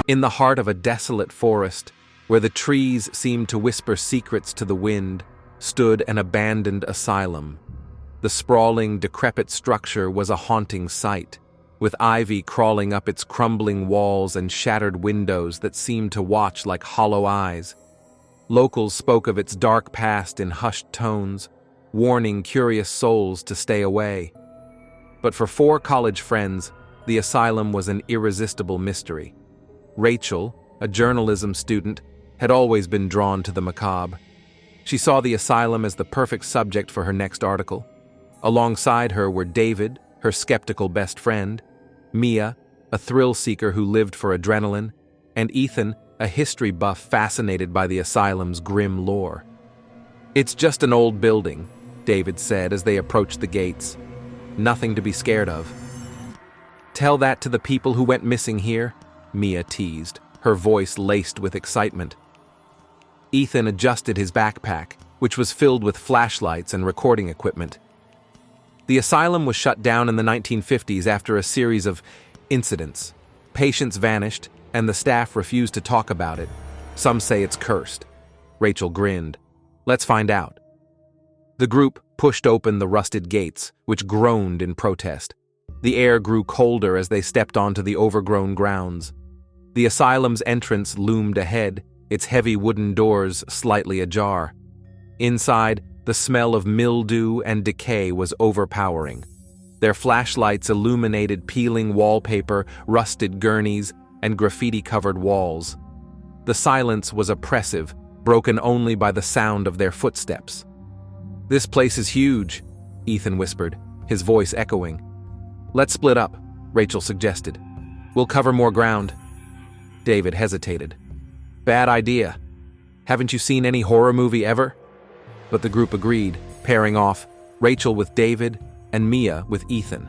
In the heart of a desolate forest, where the trees seemed to whisper secrets to the wind, stood an abandoned asylum. The sprawling, decrepit structure was a haunting sight, with ivy crawling up its crumbling walls and shattered windows that seemed to watch like hollow eyes. Locals spoke of its dark past in hushed tones, warning curious souls to stay away. But for 4 college friends, the asylum was an irresistible mystery. Rachel, a journalism student, had always been drawn to the macabre. She saw the asylum as the perfect subject for her next article. Alongside her were David, her skeptical best friend, Mia, a thrill-seeker who lived for adrenaline, and Ethan, a history buff fascinated by the asylum's grim lore. "It's just an old building," David said as they approached the gates. "Nothing to be scared of." "Tell that to the people who went missing here," Mia teased, her voice laced with excitement. Ethan adjusted his backpack, which was filled with flashlights and recording equipment. The asylum was shut down in the 1950s after a series of incidents. Patients vanished, and the staff refused to talk about it. Some say it's cursed. Rachel grinned. "Let's find out." The group pushed open the rusted gates, which groaned in protest. The air grew colder as they stepped onto the overgrown grounds. The asylum's entrance loomed ahead, its heavy wooden doors slightly ajar. Inside, the smell of mildew and decay was overpowering. Their flashlights illuminated peeling wallpaper, rusted gurneys, and graffiti-covered walls. The silence was oppressive, broken only by the sound of their footsteps. "This place is huge," Ethan whispered, his voice echoing. "Let's split up," Rachel suggested. "We'll cover more ground." David hesitated. "Bad idea. Haven't you seen any horror movie ever?" But the group agreed, pairing off, Rachel with David and Mia with Ethan.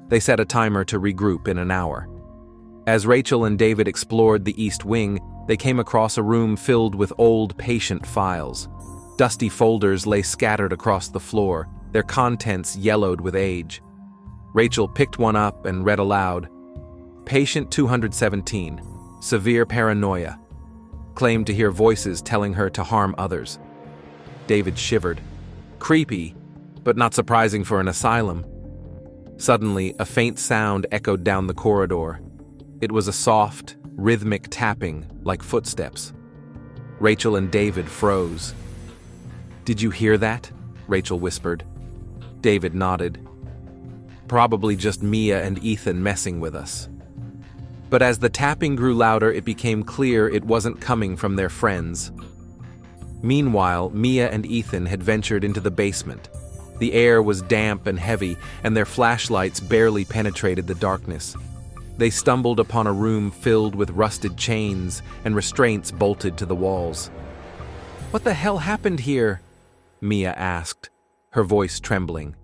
They set a timer to regroup in an hour. As Rachel and David explored the East Wing, they came across a room filled with old patient files. Dusty folders lay scattered across the floor, their contents yellowed with age. Rachel picked one up and read aloud. "Patient 217, severe paranoia. Claimed to hear voices telling her to harm others." David shivered. Creepy, but not surprising for an asylum. Suddenly, a faint sound echoed down the corridor. It was a soft, rhythmic tapping, like footsteps. Rachel and David froze. "Did you hear that?" Rachel whispered. David nodded. "Probably just Mia and Ethan messing with us." But as the tapping grew louder, it became clear it wasn't coming from their friends. Meanwhile, Mia and Ethan had ventured into the basement. The air was damp and heavy, and their flashlights barely penetrated the darkness. They stumbled upon a room filled with rusted chains and restraints bolted to the walls. "What the hell happened here?" Mia asked, her voice trembling.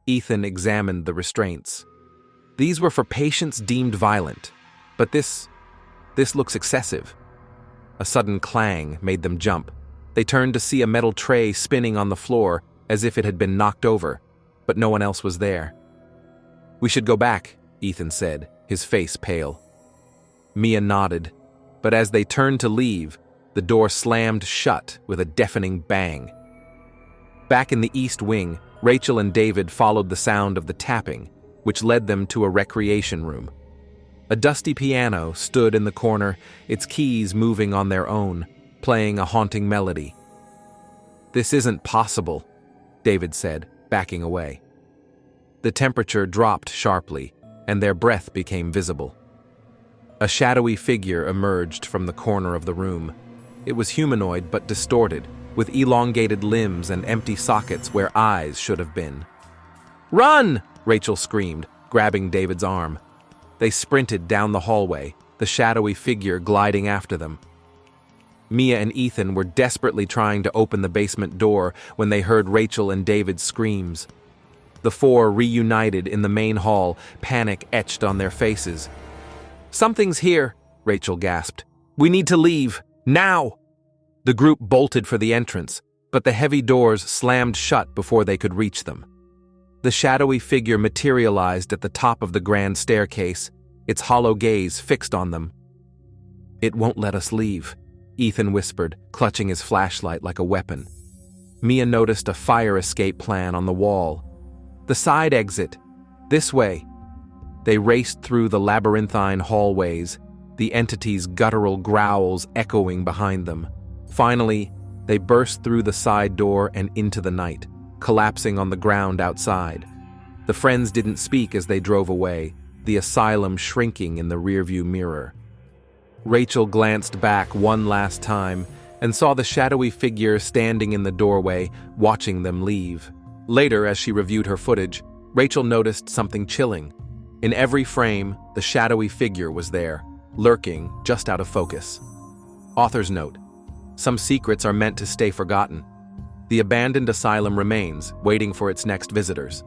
Ethan examined the restraints. These were for patients deemed violent, but this looks excessive. A sudden clang made them jump. They turned to see a metal tray spinning on the floor as if it had been knocked over, but no one else was there. "We should go back," Ethan said, his face pale. Mia nodded, but as they turned to leave, the door slammed shut with a deafening bang. Back in the East Wing, Rachel and David followed the sound of the tapping, which led them to a recreation room. A dusty piano stood in the corner, its keys moving on their own, playing a haunting melody. "This isn't possible," David said, backing away. The temperature dropped sharply, and their breath became visible. A shadowy figure emerged from the corner of the room. It was humanoid but distorted, with elongated limbs and empty sockets where eyes should have been. "Run!" Rachel screamed, grabbing David's arm. They sprinted down the hallway, the shadowy figure gliding after them. Mia and Ethan were desperately trying to open the basement door when they heard Rachel and David's screams. The 4 reunited in the main hall, panic etched on their faces. "Something's here," Rachel gasped. "We need to leave, now!" The group bolted for the entrance, but the heavy doors slammed shut before they could reach them. The shadowy figure materialized at the top of the grand staircase, its hollow gaze fixed on them. "It won't let us leave," Ethan whispered, clutching his flashlight like a weapon. Mia noticed a fire escape plan on the wall. "The side exit. This way." They raced through the labyrinthine hallways, the entity's guttural growls echoing behind them. Finally, they burst through the side door and into the night, collapsing on the ground outside. The friends didn't speak as they drove away, the asylum shrinking in the rearview mirror. Rachel glanced back one last time and saw the shadowy figure standing in the doorway, watching them leave. Later, as she reviewed her footage, Rachel noticed something chilling. In every frame, the shadowy figure was there, lurking just out of focus. Author's note: some secrets are meant to stay forgotten. The abandoned asylum remains, waiting for its next visitors.